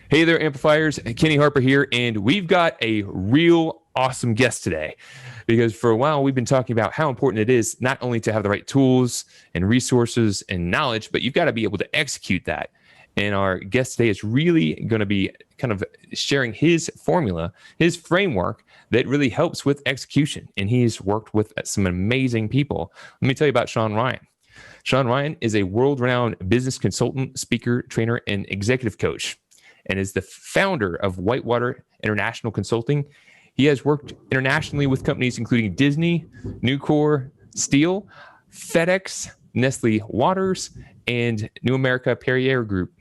Hey there, Amplifiers. Kenny Harper here, and we've got a real awesome guest today because for a while we've been talking about how important it is not only to have the right tools and resources and knowledge, but you've got to be able to execute that. And our guest today is really going to be kind of sharing his formula, his framework that really helps with execution. And he's worked with some amazing people. Let me tell you about Shawn Ryan. Shawn Ryan is a world-renowned business consultant, speaker, trainer, and executive coach, and is the founder of Whitewater International Consulting. He has worked internationally with companies including Disney, Nucor, Steel, FedEx, Nestle Waters, and New America Perrier Group.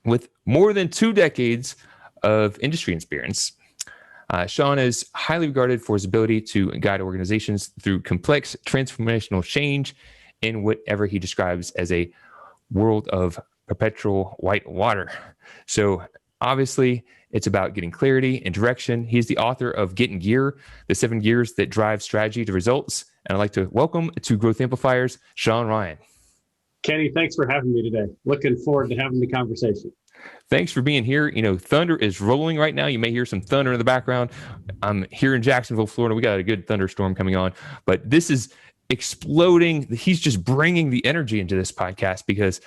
With more than 2 decades of industry experience, Shawn is highly regarded for his ability to guide organizations through complex transformational change in whatever he describes as a world of perpetual white water. So obviously, it's about getting clarity and direction. He's the author of Getting Gear, the 7 gears that drive strategy to results. And I'd like to welcome to Growth Amplifiers, Shawn Ryan. Kenny, thanks for having me today. Looking forward to having the conversation. Thanks for being here. You know, thunder is rolling right now. You may hear some thunder in the background. I'm here in Jacksonville, Florida. We got a good thunderstorm coming on, but this is exploding. He's just bringing the energy into this podcast because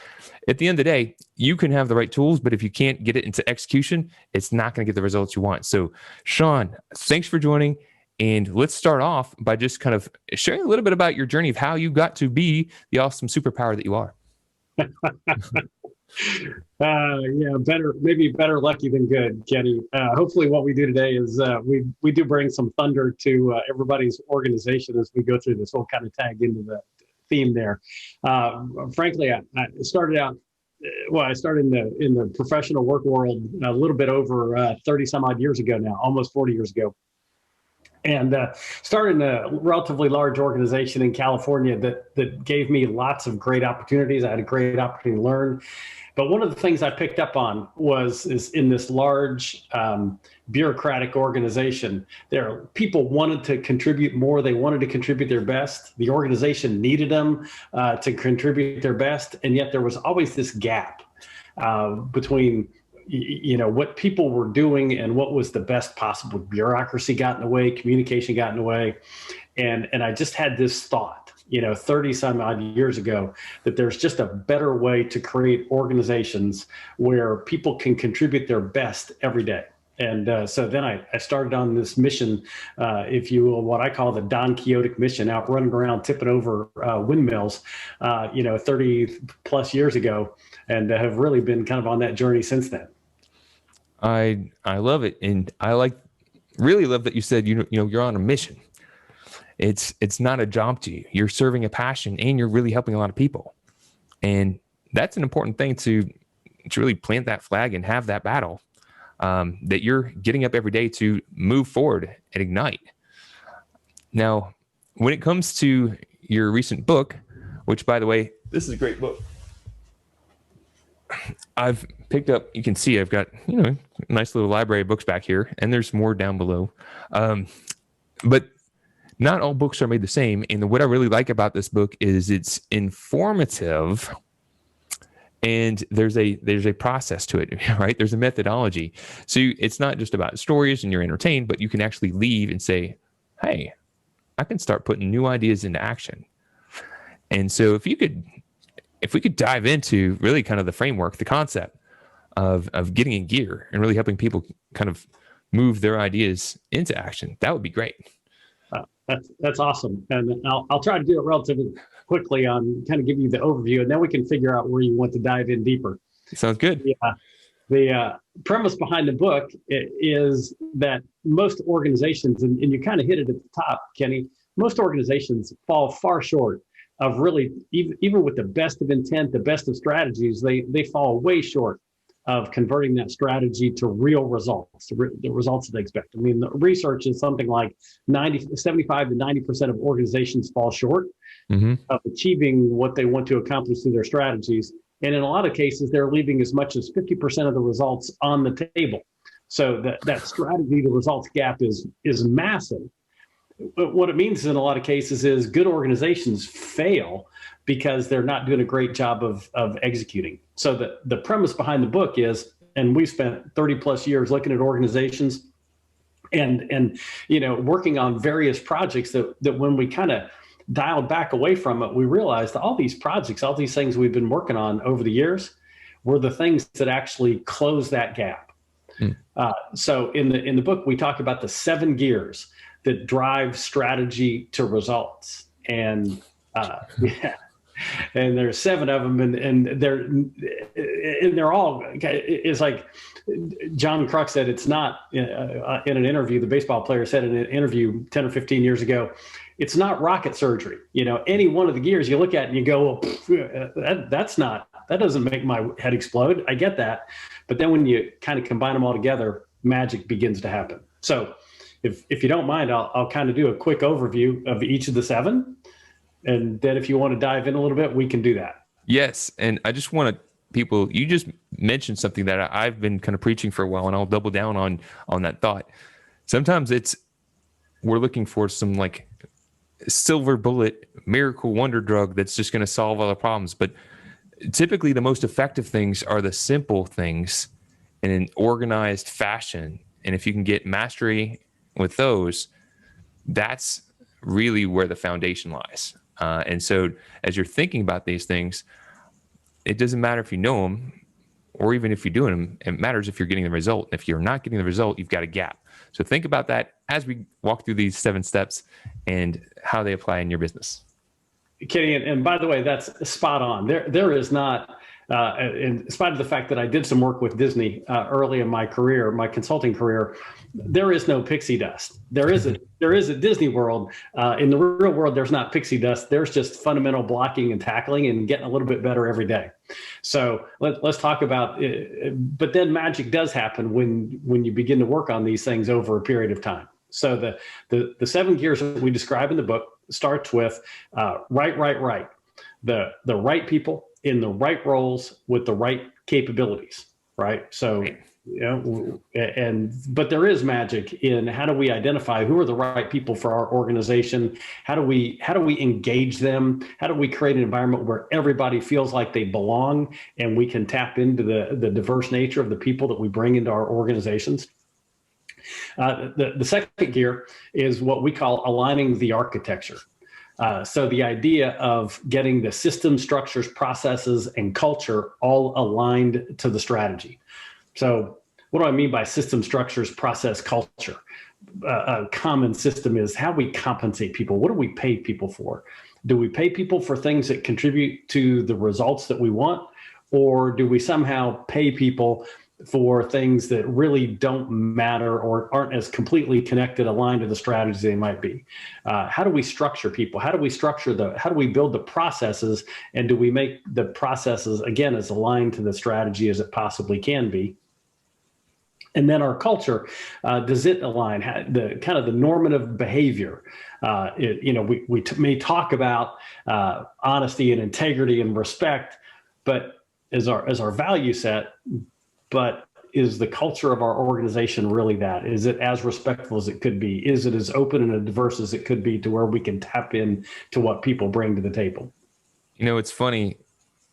at the end of the day, you can have the right tools, but if you can't get it into execution, it's not going to get the results you want. So Shawn, thanks for joining. And let's start off by just kind of sharing a little bit about your journey of how you got to be the awesome superpower that you are. Maybe better lucky than good, Kenny. Hopefully what we do today is we do bring some thunder to everybody's organization as we go through this. We'll kind of tag into the theme there. Frankly, I started out, I started in the professional work world a little bit over 30 some odd years ago now, almost 40 years ago. And started in a relatively large organization in California that gave me lots of great opportunities. I had a great opportunity to learn. But one of the things I picked up on is in this large bureaucratic organization, people wanted to contribute more. They wanted to contribute their best. The organization needed them to contribute their best. And yet there was always this gap between what people were doing and what was the best possible. Bureaucracy got in the way, communication got in the way. And I just had this thought, 30 some odd years ago, that there's just a better way to create organizations where people can contribute their best every day. And so then I started on this mission, if you will, what I call the Don Quixotic mission, out running around tipping over windmills, 30 plus years ago, and have really been kind of on that journey since then. I love it, and I really love that you said you're on a mission. It's not a job to you. You're serving a passion, and you're really helping a lot of people, and that's an important thing to really plant that flag and have that battle. That you're getting up every day to move forward and ignite. Now, when it comes to your recent book, which, by the way, this is a great book. I've picked up, you can see I've got, a nice little library of books back here, and there's more down below. But not all books are made the same. And what I really like about this book is it's informative, and there's a process to it, right? There's a methodology. So it's not just about stories and you're entertained, but you can actually leave and say, hey, I can start putting new ideas into action. And so if we could dive into really kind of the framework, the concept of getting in gear and really helping people kind of move their ideas into action, that would be great. That's awesome. And I'll try to do it relatively quickly on kind of give you the overview, and then we can figure out where you want to dive in deeper. Sounds good. The premise behind the book is that most organizations, and you kind of hit it at the top, Kenny, most organizations fall far short of really, even with the best of intent, the best of strategies, they fall way short of converting that strategy to real results, the results that they expect. I mean, the research is something like 75 to 90% of organizations fall short of achieving what they want to accomplish through their strategies. And in a lot of cases, they're leaving as much as 50% of the results on the table. So that strategy to results gap is massive. what it means in a lot of cases is good organizations fail because they're not doing a great job of executing. So the premise behind the book is, and we spent 30 plus years looking at organizations and working on various projects that when we kind of dialed back away from it, we realized that all these projects, all these things we've been working on over the years were the things that actually close that gap. So in the book, we talk about the 7 gears that drive strategy to results. And and there's 7 of them, and they're all, it's like John Kruk said, it's not in an interview, the baseball player said in an interview 10 or 15 years ago, it's not rocket surgery. Any one of the gears you look at and you go, well, that doesn't make my head explode. I get that. But then when you kind of combine them all together, magic begins to happen. So if you don't mind, I'll kind of do a quick overview of each of the 7. And then if you want to dive in a little bit, we can do that. Yes. And I just want you just mentioned something that I've been kind of preaching for a while, and I'll double down on that thought. Sometimes we're looking for some like silver bullet, miracle wonder drug that's just going to solve all the problems. But typically the most effective things are the simple things in an organized fashion. And if you can get mastery with those, that's really where the foundation lies. And so as you're thinking about these things, it doesn't matter if you know them or even if you're doing them. It matters if you're getting the result. If you're not getting the result, you've got a gap. So think about that as we walk through these 7 steps and how they apply in your business. Kenny, and by the way, that's spot on. There is not, in spite of the fact that I did some work with Disney early in my career, my consulting career, there is no pixie dust. There is a Disney World. In the real world, there's not pixie dust. There's just fundamental blocking and tackling and getting a little bit better every day. So let's talk about it. But then magic does happen when you begin to work on these things over a period of time. So the 7 gears that we describe in the book starts with right. The right people in the right roles with the right capabilities, right? So, but there is magic in how do we identify who are the right people for our organization? How do we engage them? How do we create an environment where everybody feels like they belong and we can tap into the diverse nature of the people that we bring into our organizations? The second gear is what we call aligning the architecture. So the idea of getting the system, structures, processes, and culture all aligned to the strategy. So what do I mean by system, structures, process, culture? A common system is how we compensate people. What do we pay people for? Do we pay people for things that contribute to the results that we want? Or do we somehow pay people for things that really don't matter or aren't as completely connected, aligned to the strategy they might be? How do we structure people? How do we build the processes? And do we make the processes, again, as aligned to the strategy as it possibly can be? And then our culture, does it align? The kind of the normative behavior? We may talk about honesty and integrity and respect, but as our value set, but is the culture of our organization really that? Is it as respectful as it could be? Is it as open and as diverse as it could be to where we can tap in to what people bring to the table? It's funny.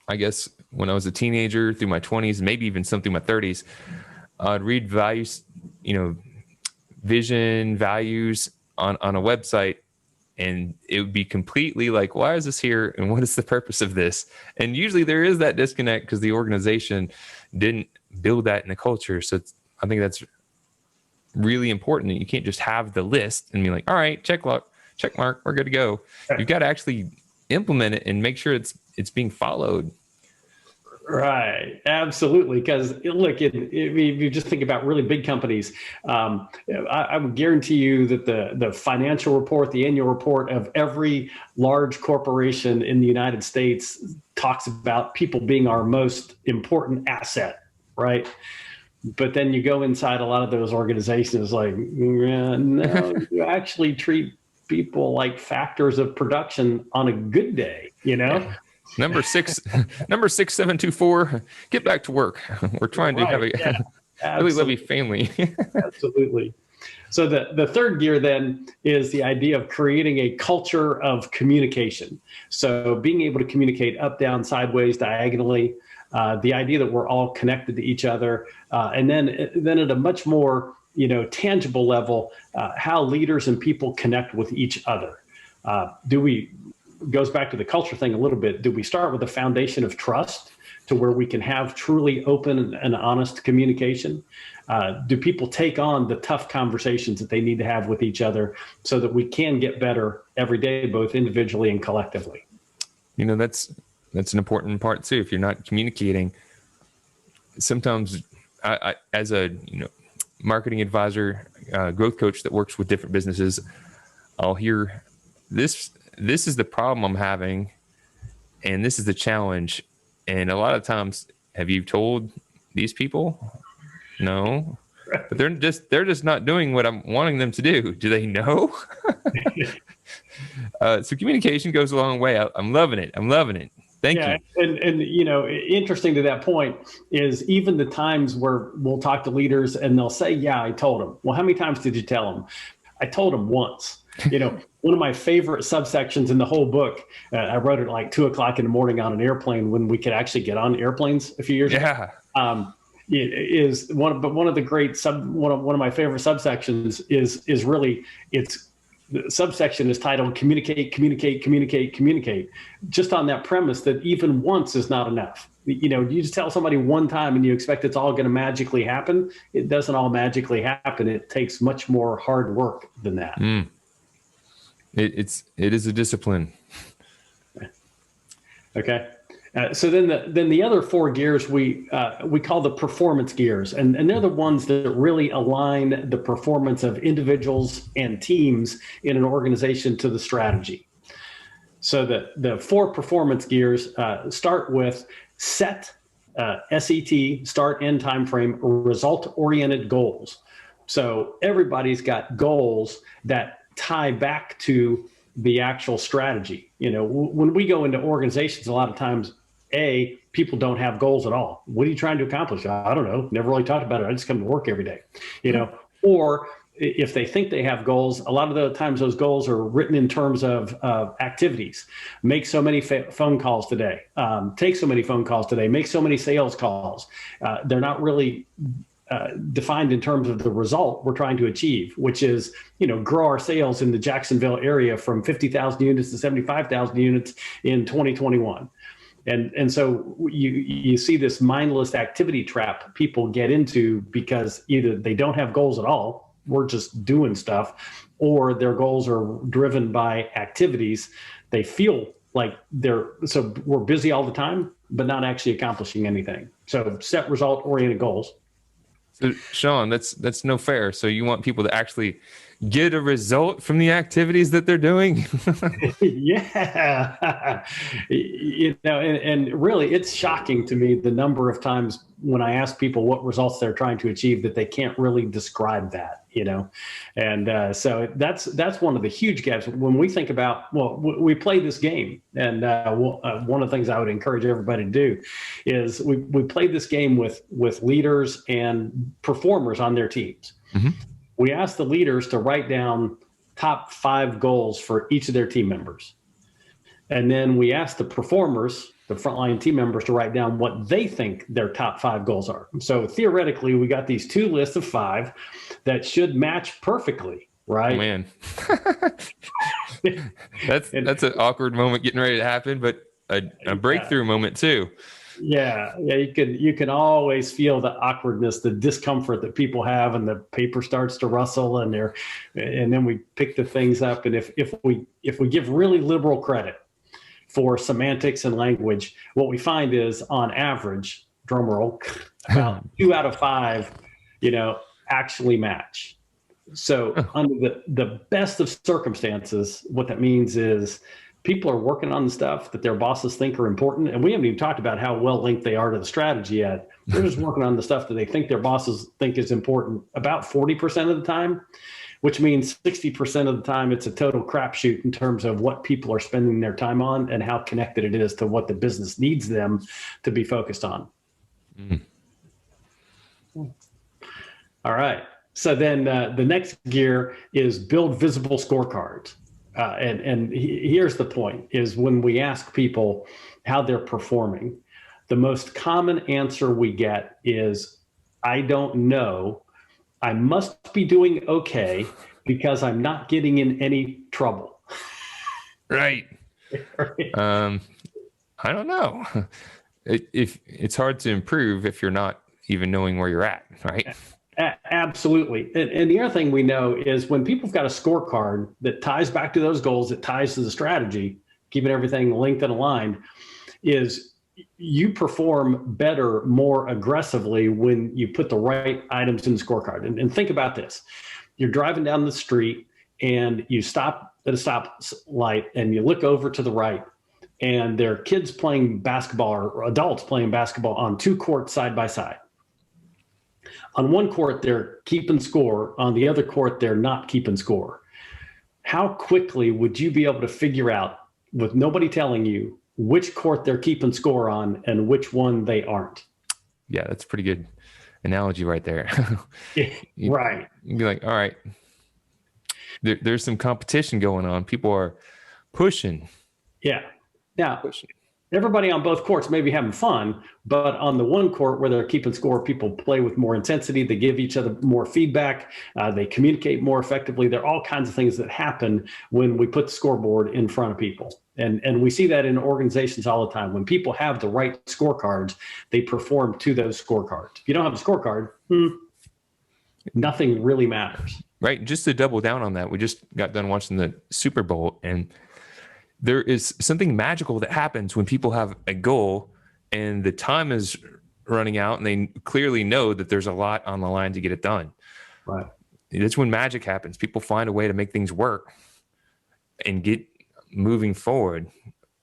I guess when I was a teenager through my 20s, maybe even some through my 30s, I'd read values, vision, values on a website, and it would be completely like, why is this here? And what is the purpose of this? And usually there is that disconnect because the organization didn't build that in the culture. So I think that's really important. You can't just have the list and be like, all right, check mark, we're good to go. You've got to actually implement it and make sure it's being followed. Right. Absolutely. Because look, if you just think about really big companies, I would guarantee you that the financial report, the annual report of every large corporation in the United States talks about people being our most important asset, right? But then you go inside a lot of those organizations like, no, you actually treat people like factors of production on a good day, Number 6724, get back to work. We're trying to have a really lovely family. Absolutely. So the third gear then is the idea of creating a culture of communication. So being able to communicate up, down, sideways, diagonally, the idea that we're all connected to each other, and then at a much more tangible level, how leaders and people connect with each other. Goes back to the culture thing a little bit. Do we start with a foundation of trust to where we can have truly open and honest communication? Do people take on the tough conversations that they need to have with each other so that we can get better every day, both individually and collectively? That's an important part too. If you're not communicating, sometimes I as a marketing advisor, growth coach that works with different businesses, I'll hear this is the problem I'm having, and this is the challenge. And a lot of times, have you told these people? No, but they're just not doing what I'm wanting them to do. Do they know? So communication goes a long way. I'm loving it. Thank you. And interesting to that point is even the times where we'll talk to leaders and they'll say, "Yeah, I told them." Well, how many times did you tell them? I told them once. One of my favorite subsections in the whole book, I wrote it like 2:00 in the morning on an airplane when we could actually get on airplanes a few years ago. Is one of the great one of my favorite subsections is really the subsection is titled communicate, just on that premise that even once is not enough. You just tell somebody one time and you expect it's all going to magically happen. It doesn't all magically happen. It takes much more hard work than that. It is a discipline. Okay. So then the other four gears we call the performance gears, and they're the ones that really align the performance of individuals and teams in an organization to the strategy. So the four performance gears start with set, SET, start end time frame, result-oriented goals. So everybody's got goals that tie back to the actual strategy. When we go into organizations, a lot of times, people don't have goals at all. What are you trying to accomplish? I don't know. Never really talked about it. I just come to work every day, Or if they think they have goals, a lot of the times those goals are written in terms of activities. Make so many phone calls today. Take so many phone calls today. Make so many sales calls. They're not really defined in terms of the result we're trying to achieve, which is, grow our sales in the Jacksonville area from 50,000 units to 75,000 units in 2021. And so you see this mindless activity trap people get into because either they don't have goals at all, we're just doing stuff, or their goals are driven by activities. They feel like so we're busy all the time, but not actually accomplishing anything. So set result-oriented goals. So Shawn, that's no fair. So you want people to actually get a result from the activities that they're doing? Yeah. And really it's shocking to me the number of times when I ask people what results they're trying to achieve that they can't really describe that, And so that's one of the huge gaps when we think about, we play this game. And one of the things I would encourage everybody to do is we play this game with leaders and performers on their teams. Mm-hmm. We ask the leaders to write down top 5 goals for each of their team members. And then we ask the performers, the frontline team members, to write down what they think their top 5 goals are. So theoretically, we got these 2 lists of 5 that should match perfectly, right? Oh, man. That's an awkward moment getting ready to happen, but a breakthrough moment too. Yeah, you can always feel the awkwardness, the discomfort that people have, and the paper starts to rustle, and then we pick the things up. And if we give really liberal credit for semantics and language, what we find is, on average, drum roll, about 2 out of 5, actually match. So under the best of circumstances, what that means is people are working on the stuff that their bosses think are important. And we haven't even talked about how well linked they are to the strategy yet. They're just working on the stuff that they think their bosses think is important about 40% of the time, which means 60% of the time it's a total crapshoot in terms of what people are spending their time on and how connected it is to what the business needs them to be focused on. Mm. All right. So then the next gear is build visible scorecards. And here's the point is when we ask people how they're performing, the most common answer we get is, I don't know. I must be doing okay because I'm not getting in any trouble. Right. I don't know. If it's hard to improve if you're not even knowing where you're at, right? Absolutely. And the other thing we know is when people have got a scorecard that ties back to those goals, that ties to the strategy, keeping everything linked and aligned, is you perform better, more aggressively when you put the right items in the scorecard. And think about this. You're driving down the street and you stop at a stop light and you look over to the right and there are kids playing basketball or adults playing basketball on two courts side by side. On one court, they're keeping score. On the other court, they're not keeping score. How quickly would you be able to figure out, with nobody telling you, which court they're keeping score on and which one they aren't? Yeah, that's a pretty good analogy right there. Right. You'd be like, all right, there's some competition going on. People are pushing. Yeah. Now, everybody on both courts may be having fun, but on the one court where they're keeping score, people play with more intensity. They give each other more feedback. They communicate more effectively. There are all kinds of things that happen when we put the scoreboard in front of people. And we see that in organizations all the time. When people have the right scorecards, they perform to those scorecards. If you don't have a scorecard, nothing really matters. Right. Just to double down on that, we just got done watching the Super Bowl, and there is something magical that happens when people have a goal and the time is running out and they clearly know that there's a lot on the line to get it done. Right. That's when magic happens. People find a way to make things work and get moving forward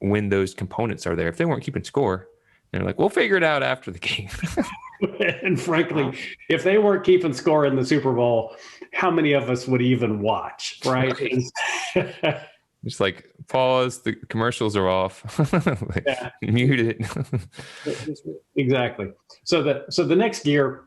when those components are there. If they weren't keeping score, they're like, we'll figure it out after the game. And frankly, if they weren't keeping score in the Super Bowl, how many of us would even watch, right? Just like, pause, the commercials are off. Like, mute it. Exactly. So the next gear,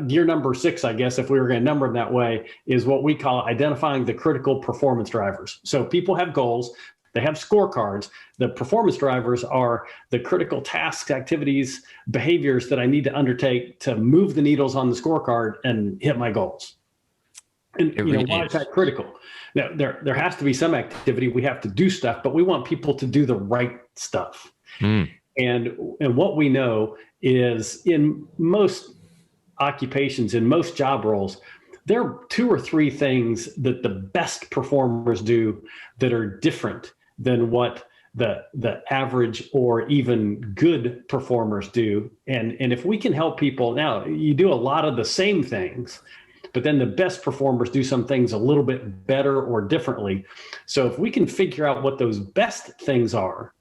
gear number 6, I guess, if we were going to number them that way, is what we call identifying the critical performance drivers. So people have goals. They have scorecards. The performance drivers are the critical tasks, activities, behaviors that I need to undertake to move the needles on the scorecard and hit my goals. And why is that critical? Now, there has to be some activity. We have to do stuff, but we want people to do the right stuff. And what we know is in most occupations, in most job roles, there are 2 or 3 things that the best performers do that are different than what the average or even good performers do. And if we can help people, now you do a lot of the same things, but then the best performers do some things a little bit better or differently. So if we can figure out what those best things are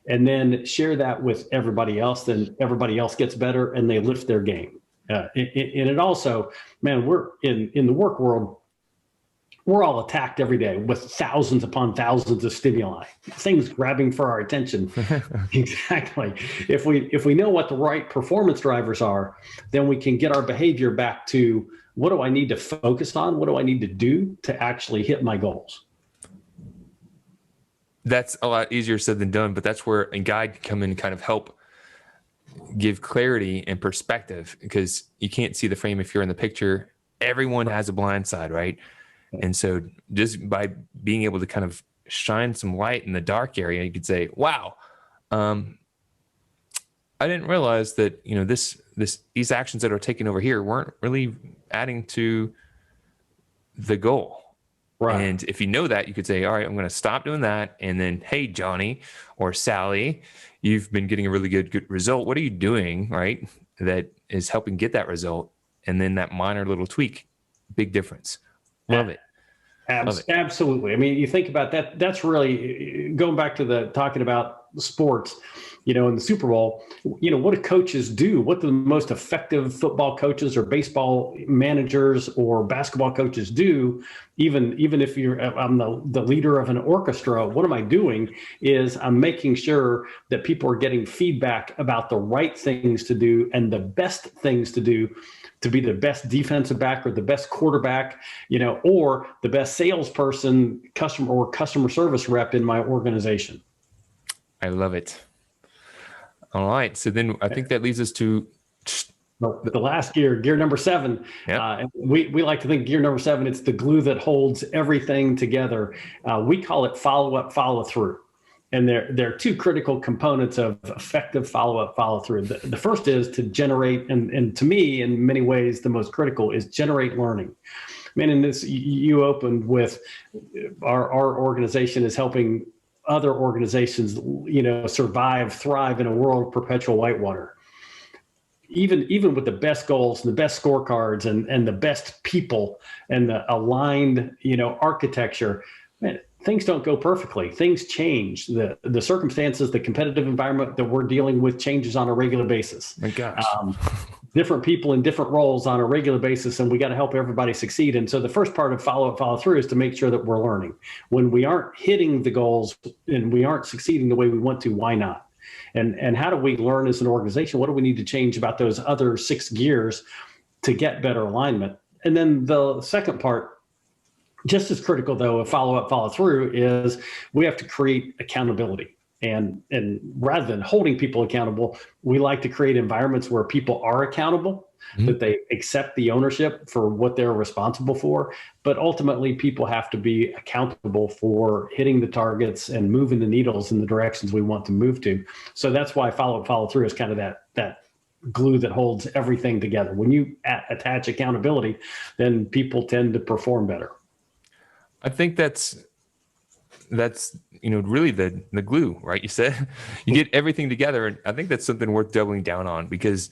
and then share that with everybody else, then everybody else gets better and they lift their game. And it also, man, we're in the work world, we're all attacked every day with thousands upon thousands of stimuli, things grabbing for our attention. Exactly. If we know what the right performance drivers are, then we can get our behavior back to, what do I need to focus on? What do I need to do to actually hit my goals? That's a lot easier said than done, but that's where a guide can come in and kind of help give clarity and perspective, because you can't see the frame if you're in the picture. Everyone has a blind side, right? And so just by being able to kind of shine some light in the dark area, you could say, wow, I didn't realize that, these actions that are taken over here weren't really adding to the goal. Right. And if you know that, you could say, all right, I'm going to stop doing that. And then, hey, Johnny or Sally, you've been getting a really good result. What are you doing, right, that is helping get that result? And then that minor little tweak, big difference. Love it. Absolutely. I mean, you think about that, that's really going back to talking about sports, in the Super Bowl, what do coaches do? What do the most effective football coaches or baseball managers or basketball coaches do? Even if I'm the leader of an orchestra, what am I doing is I'm making sure that people are getting feedback about the right things to do and the best things to do to be the best defensive back or the best quarterback, or the best salesperson, customer service rep in my organization. I love it. All right. So then I think that leads us to the last gear number 7. Yep. We like to think gear number 7, it's the glue that holds everything together. We call it follow-up, follow-through. And there are 2 critical components of effective follow-up, follow-through. The first is to generate, and to me, in many ways, the most critical is generate learning. Man, in this, you opened with our organization is helping other organizations, survive, thrive in a world of perpetual whitewater. Even with the best goals and the best scorecards and the best people and the aligned, architecture, man, things don't go perfectly. Things change. The circumstances, the competitive environment that we're dealing with changes on a regular basis. My gosh. Different people in different roles on a regular basis, and we got to help everybody succeed. And so the first part of follow-up, follow-through is to make sure that we're learning. When we aren't hitting the goals and we aren't succeeding the way we want to, why not? And how do we learn as an organization? What do we need to change about those other 6 gears to get better alignment? And then the second part, just as critical though, of follow-up, follow-through, is we have to create accountability. And rather than holding people accountable, we like to create environments where people are accountable, that they accept the ownership for what they're responsible for. But ultimately, people have to be accountable for hitting the targets and moving the needles in the directions we want to move to. So that's why follow-up, follow-through is kind of that glue that holds everything together. When you attach accountability, then people tend to perform better. I think that's really the glue, right? You said you get everything together, and I think that's something worth doubling down on, because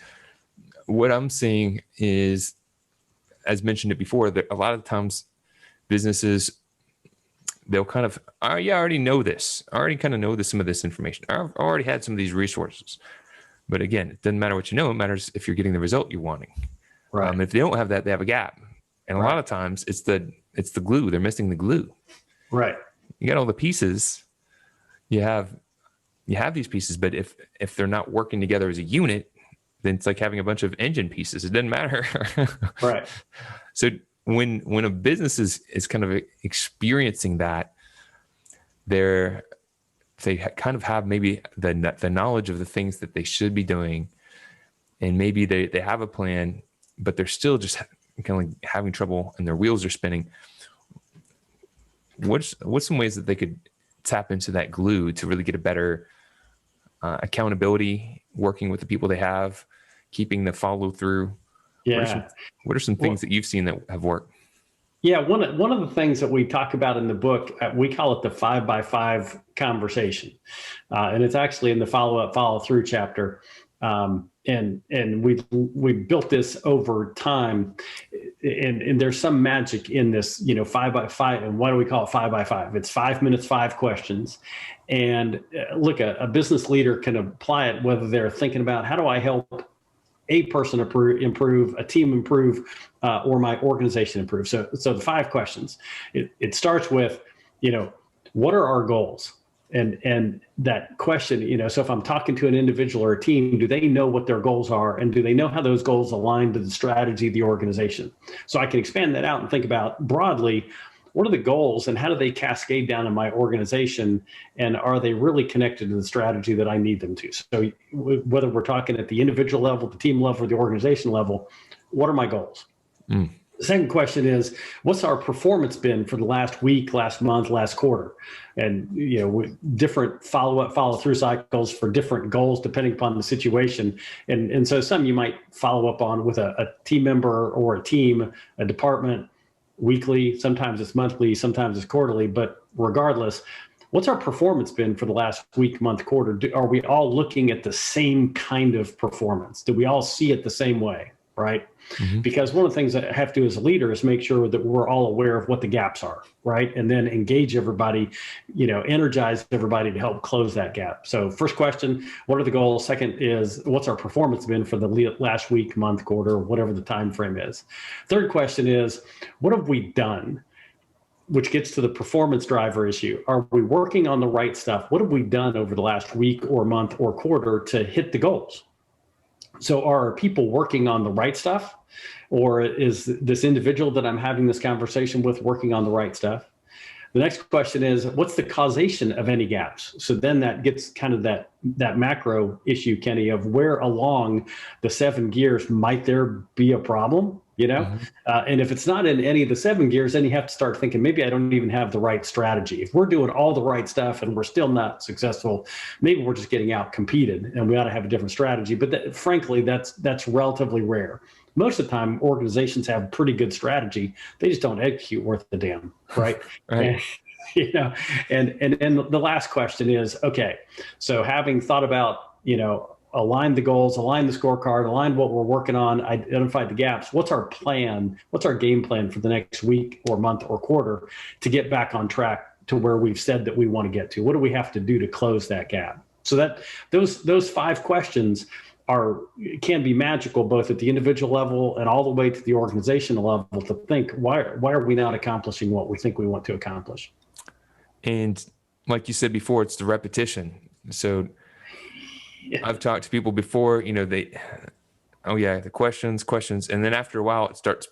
what I'm seeing is, as mentioned it before, that a lot of times businesses, they'll kind of, oh yeah, I already know this. I already kind of know some of this information. I've already had some of these resources. But again, it doesn't matter what you know. It matters if you're getting the result you're wanting. Right. If they don't have that, they have a gap. And a lot of times it's the glue. They're missing the glue. Right. You got all the pieces. You have these pieces, but if they're not working together as a unit, then it's like having a bunch of engine pieces. It doesn't matter. Right. So when a business is kind of experiencing that, they kind of have maybe the knowledge of the things that they should be doing, and maybe they have a plan, but they're still just kind of like having trouble and their wheels are spinning. What's some ways that they could tap into that glue to really get a better accountability, working with the people they have, keeping the follow through? Yeah. What are some things that you've seen that have worked? Yeah, one of the things that we talk about in the book, we call it the 5x5 conversation, and it's actually in the follow-up, follow-through chapter. And we built this over time, and there's some magic in this, 5x5. And why do we call it 5x5? It's 5 minutes, 5 questions. And look, a business leader can apply it whether they're thinking about how do I help a person improve, a team improve, or my organization improve. So the 5 questions, it starts with, what are our goals? And that question, so if I'm talking to an individual or a team, do they know what their goals are? And do they know how those goals align to the strategy of the organization? So I can expand that out and think about broadly, what are the goals and how do they cascade down in my organization? And are they really connected to the strategy that I need them to? So whether we're talking at the individual level, the team level, or the organization level, what are my goals? The second question is, what's our performance been for the last week, last month, last quarter? And, different follow-up, follow-through cycles for different goals, depending upon the situation. And so some you might follow up on with a team member or a team, a department, weekly, sometimes it's monthly, sometimes it's quarterly, but regardless, what's our performance been for the last week, month, quarter? Are we all looking at the same kind of performance? Do we all see it the same way? right? Mm-hmm. Because one of the things that I have to do as a leader is make sure that we're all aware of what the gaps are, right? And then engage everybody, energize everybody to help close that gap. So first question, what are the goals? Second is, what's our performance been for the last week, month, quarter, whatever the time frame is? Third question is, what have we done? Which gets to the performance driver issue. Are we working on the right stuff? What have we done over the last week or month or quarter to hit the goals? So are people working on the right stuff? Or is this individual that I'm having this conversation with working on the right stuff? The next question is, what's the causation of any gaps? So then that gets kind of that macro issue, Kenny, of where along the 7 gears might there be a problem, Mm-hmm. And if it's not in any of the 7 gears, then you have to start thinking, maybe I don't even have the right strategy. If we're doing all the right stuff and we're still not successful, maybe we're just getting out competed and we ought to have a different strategy. But frankly, that's relatively rare. Most of the time, organizations have pretty good strategy. They just don't execute worth the damn, right? Right. And the last question is, okay, so having thought about, align the goals, align the scorecard, align what we're working on, identify the gaps. What's our plan? What's our game plan for the next week or month or quarter to get back on track to where we've said that we want to get to? What do we have to do to close that gap? So that those 5 questions can be magical, both at the individual level and all the way to the organizational level, to think, why are we not accomplishing what we think we want to accomplish? And like you said before, it's the repetition. So I've talked to people before, the questions. And then after a while, it starts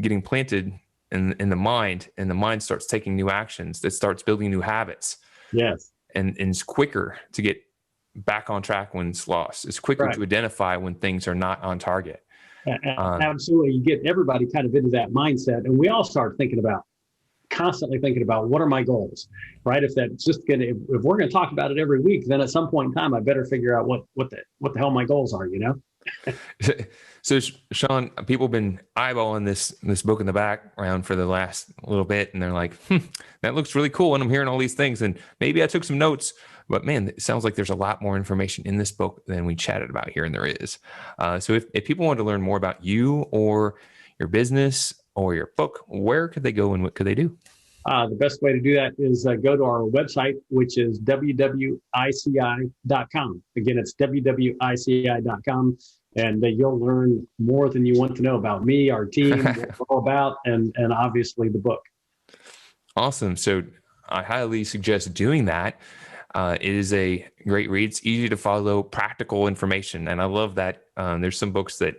getting planted in the mind, and the mind starts taking new actions. It starts building new habits. Yes. And it's quicker to get back on track when it's lost. It's quicker to identify when things are not on target. Absolutely. You get everybody kind of into that mindset, and we all start constantly thinking about what are my goals, right? If we're going to talk about it every week, then at some point in time, I better figure out what the hell my goals are, So Shawn, people have been eyeballing this book in the background for the last little bit, and they're like, that looks really cool. And I'm hearing all these things, and maybe I took some notes, but man, it sounds like there's a lot more information in this book than we chatted about here. And there is. So if people want to learn more about you or your business or your book, where could they go and what could they do? The best way to do that is go to our website, which is wwici.com. Again, it's wwici.com. And you'll learn more than you want to know about me, our team, what we're all about, and obviously the book. Awesome. So I highly suggest doing that. It is a great read. It's easy to follow, practical information. And I love that there's some books that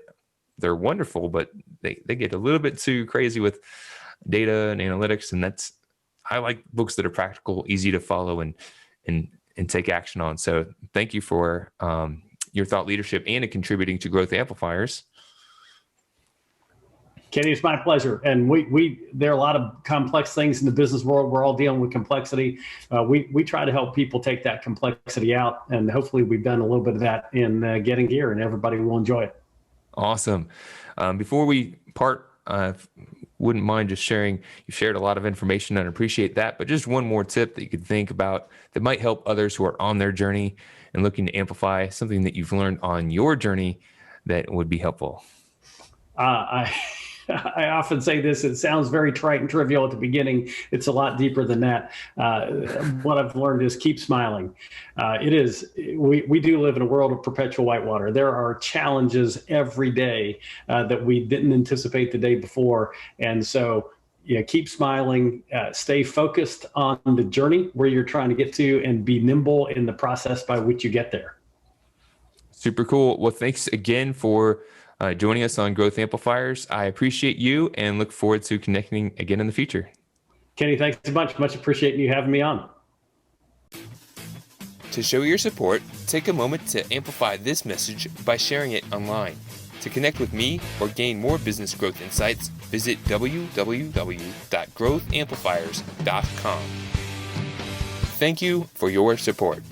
they're wonderful, but they get a little bit too crazy with data and analytics. And I like books that are practical, easy to follow and take action on. So thank you for your thought leadership and contributing to Growth Amplifiers. Kenny, it's my pleasure. And there are a lot of complex things in the business world. We're all dealing with complexity. We try to help people take that complexity out. And hopefully we've done a little bit of that in Getting Gear, and everybody will enjoy it. Awesome. Before we part, wouldn't mind just sharing, you shared a lot of information and I appreciate that, but just one more tip that you could think about that might help others who are on their journey and looking to amplify something that you've learned on your journey that would be helpful. I often say this, it sounds very trite and trivial at the beginning. It's a lot deeper than that. What I've learned is keep smiling. We do live in a world of perpetual whitewater. There are challenges every day that we didn't anticipate the day before. And so keep smiling, stay focused on the journey where you're trying to get to, and be nimble in the process by which you get there. Super cool. Well, thanks again for joining us on Growth Amplifiers. I appreciate you and look forward to connecting again in the future. Kenny, thanks a bunch. Much appreciate you having me on. To show your support, take a moment to amplify this message by sharing it online. To connect with me or gain more business growth insights, visit www.growthamplifiers.com. Thank you for your support.